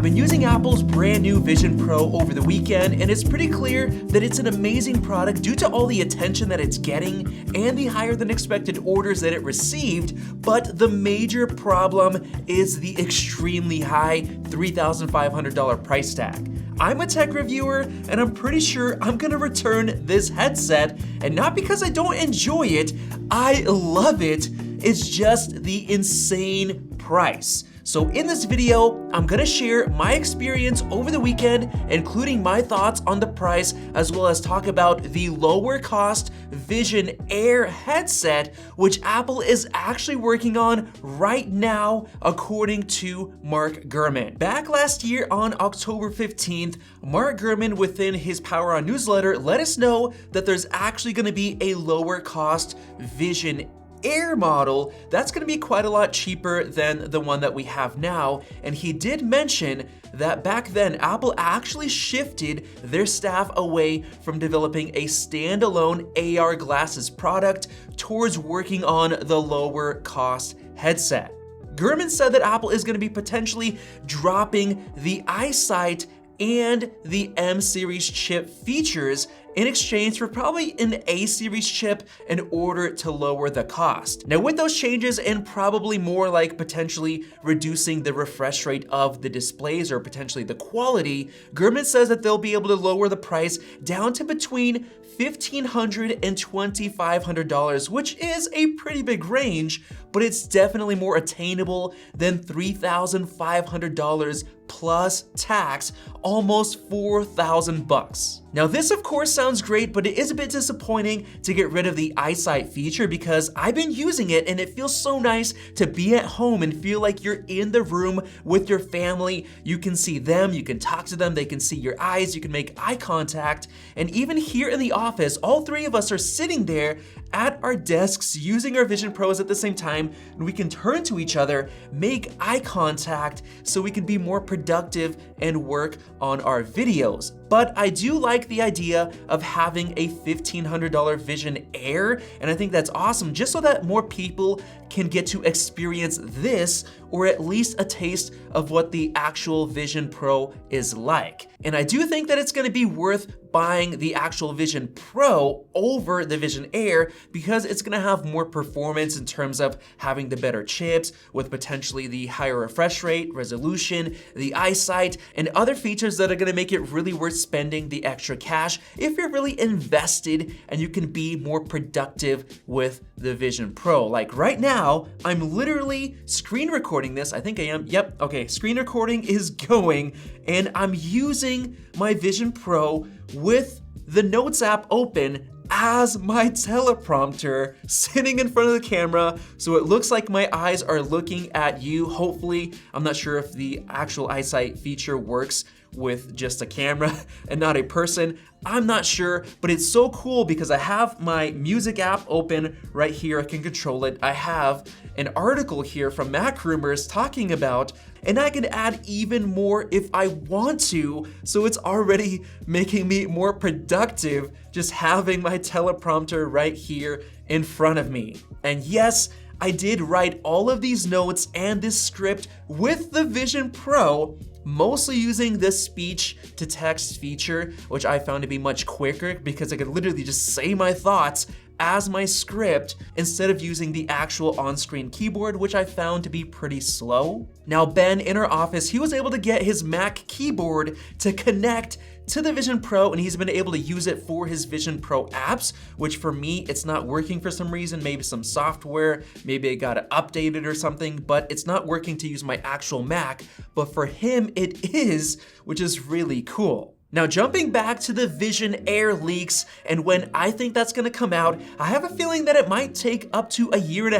I've been using Apple's brand new Vision Pro over the weekend, and it's pretty clear that it's an amazing product due to all the attention that it's getting and the higher than expected orders that it received, but the major problem is the extremely high $3,500 price tag. I'm a tech reviewer, and I'm pretty sure I'm gonna return this headset, and not because I don't enjoy it, I love it, it's just the insane price. So in this video, I'm gonna share my experience over the weekend, including my thoughts on the price, as well as talk about the lower cost Vision Air headset, which Apple is actually working on right now, according to Mark Gurman. Back last year on October 15th, Mark Gurman within his Power On newsletter let us know that there's actually gonna be a lower cost Vision Air model that's going to be quite a lot cheaper than the one that we have now, and he did mention that back then Apple actually shifted their staff away from developing a standalone AR glasses product towards working on the lower cost headset. Gurman said that Apple is going to be potentially dropping the EyeSight and the M series chip features in exchange for probably an A series chip in order to lower the cost. Now with those changes and probably more like potentially reducing the refresh rate of the displays or potentially the quality, Gurman says that they'll be able to lower the price down to between $1,500 and $2,500, which is a pretty big range, but it's definitely more attainable than $3,500 plus tax, almost $4,000. Now this of course sounds great, but it is a bit disappointing to get rid of the EyeSight feature because I've been using it and it feels so nice to be at home and feel like you're in the room with your family. You can see them, you can talk to them, they can see your eyes, you can make eye contact, and even here in the office, all three of us are sitting there at our desks using our Vision Pros at the same time, and we can turn to each other, make eye contact, so we can be more productive and work on our videos. But I do like the idea of having a $1,500 Vision Air, and I think that's awesome, just so that more people can get to experience this, or at least a taste of what the actual Vision Pro is like. And I do think that it's gonna be worth buying the actual Vision Pro over the Vision Air because it's gonna have more performance in terms of having the better chips with potentially the higher refresh rate, resolution, the EyeSight, and other features that are gonna make it really worth spending the extra cash if you're really invested and you can be more productive with the Vision Pro. Like right now, I'm literally screen recording this. I think I am. Yep, okay, screen recording is going, and I'm using my Vision Pro with the Notes app open as my teleprompter sitting in front of the camera, so it looks like my eyes are looking at you. Hopefully, I'm not sure if the actual EyeSight feature works with just a camera and not a person. I'm not sure, but it's so cool because I have my music app open right here. I can control it. I have an article here from Mac Rumors talking about, and I can add even more if I want to. So it's already making me more productive just having my teleprompter right here in front of me. And yes, I did write all of these notes and this script with the Vision Pro, mostly using this speech to text feature, which I found to be much quicker because I could literally just say my thoughts as my script instead of using the actual on-screen keyboard, which I found to be pretty slow. Now Ben in our office, he was able to get his Mac keyboard to connect to the Vision Pro, and he's been able to use it for his Vision Pro apps, which for me, it's not working for some reason, maybe some software, maybe I got it updated or something, but it's not working to use my actual Mac, but for him it is, which is really cool. Now jumping back to the Vision Air leaks and when I think that's gonna come out, I have a feeling that it might take up to 1.5 years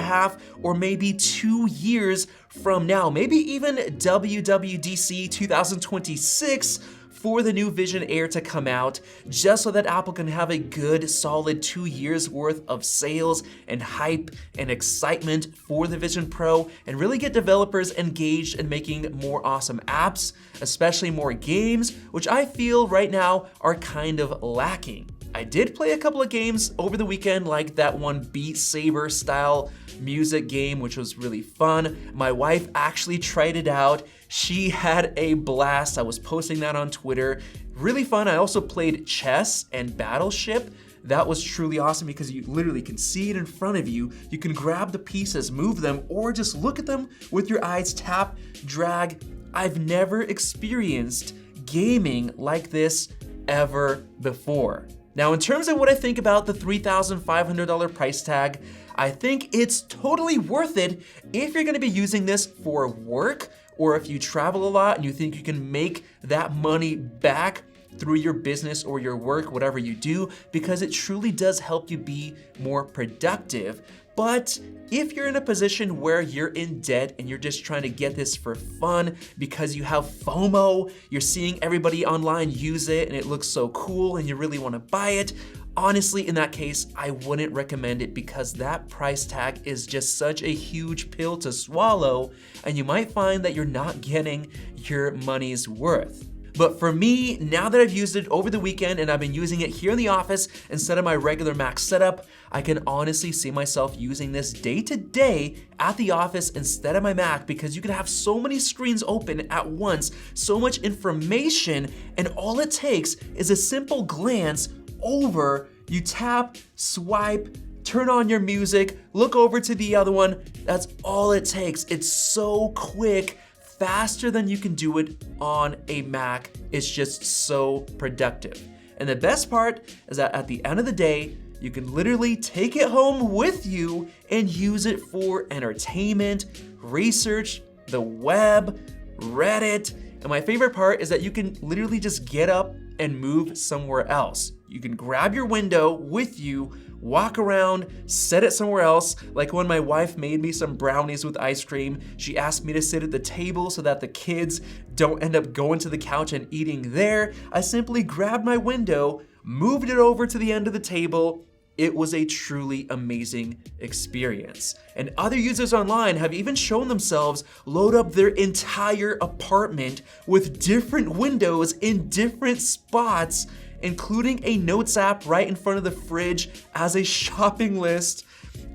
or maybe 2 years from now, maybe even WWDC 2026 for the new Vision Air to come out, just so that Apple can have a good solid 2 years worth of sales and hype and excitement for the Vision Pro and really get developers engaged in making more awesome apps, especially more games, which I feel right now are kind of lacking. I did play a couple of games over the weekend, like that one Beat Saber style music game, which was really fun. My wife actually tried it out. She had a blast. I was posting that on Twitter. Really fun. I also played chess and Battleship. That was truly awesome because you literally can see it in front of you. You can grab the pieces, move them, or just look at them with your eyes, tap, drag. I've never experienced gaming like this ever before. Now, in terms of what I think about the $3,500 price tag, I think it's totally worth it if you're gonna be using this for work, or if you travel a lot and you think you can make that money back through your business or your work, whatever you do, because it truly does help you be more productive. But if you're in a position where you're in debt and you're just trying to get this for fun because you have FOMO, you're seeing everybody online use it and it looks so cool and you really want to buy it, honestly, in that case, I wouldn't recommend it because that price tag is just such a huge pill to swallow, and you might find that you're not getting your money's worth. But for me, now that I've used it over the weekend and I've been using it here in the office instead of my regular Mac setup, I can honestly see myself using this day to day at the office instead of my Mac, because you can have so many screens open at once, so much information, and all it takes is a simple glance over. You tap, swipe, turn on your music, look over to the other one. That's all it takes. It's so quick. Faster than you can do it on a Mac. It's just so productive. And the best part is that at the end of the day, you can literally take it home with you and use it for entertainment, research, the web, Reddit. And my favorite part is that you can literally just get up and move somewhere else. You can grab your window with you, walk around, set it somewhere else. Like when my wife made me some brownies with ice cream, she asked me to sit at the table so that the kids don't end up going to the couch and eating there. I simply grabbed my window, moved it over to the end of the table. It was a truly amazing experience. And other users online have even shown themselves load up their entire apartment with different windows in different spots, including a notes app right in front of the fridge as a shopping list,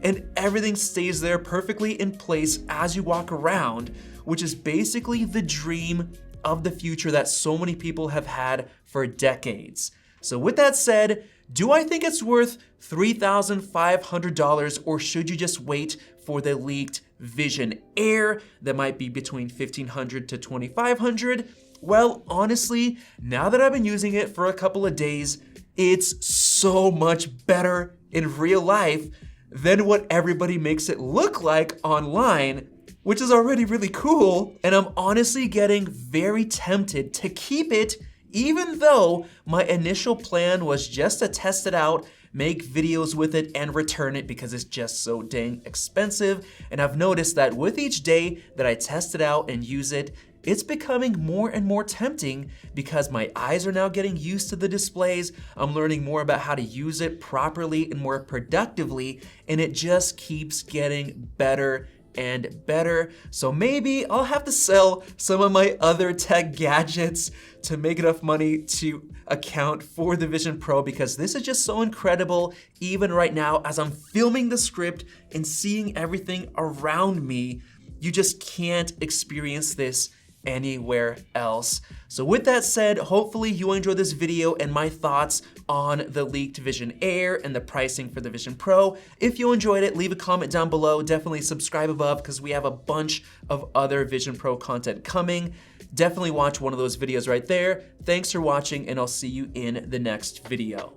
and everything stays there perfectly in place as you walk around, which is basically the dream of the future that so many people have had for decades. So with that said, do I think it's worth $3,500, or should you just wait for the leaked Vision Air that might be between $1,500 to $2,500? Well, honestly, now that I've been using it for a couple of days, it's so much better in real life than what everybody makes it look like online, which is already really cool. And I'm honestly getting very tempted to keep it, even though my initial plan was just to test it out, make videos with it, and return it because it's just so dang expensive. And I've noticed that with each day that I test it out and use it, it's becoming more and more tempting because my eyes are now getting used to the displays. I'm learning more about how to use it properly and more productively, and it just keeps getting better and better. So maybe I'll have to sell some of my other tech gadgets to make enough money to account for the Vision Pro, because this is just so incredible. Even right now, as I'm filming the script and seeing everything around me, you just can't experience this anywhere else. So with that said, hopefully you enjoyed this video and my thoughts on the leaked Vision Air and the pricing for the Vision Pro. If you enjoyed it, leave a comment down below. Definitely subscribe above because we have a bunch of other Vision Pro content coming. Definitely watch one of those videos right there. Thanks for watching, and I'll see you in the next video.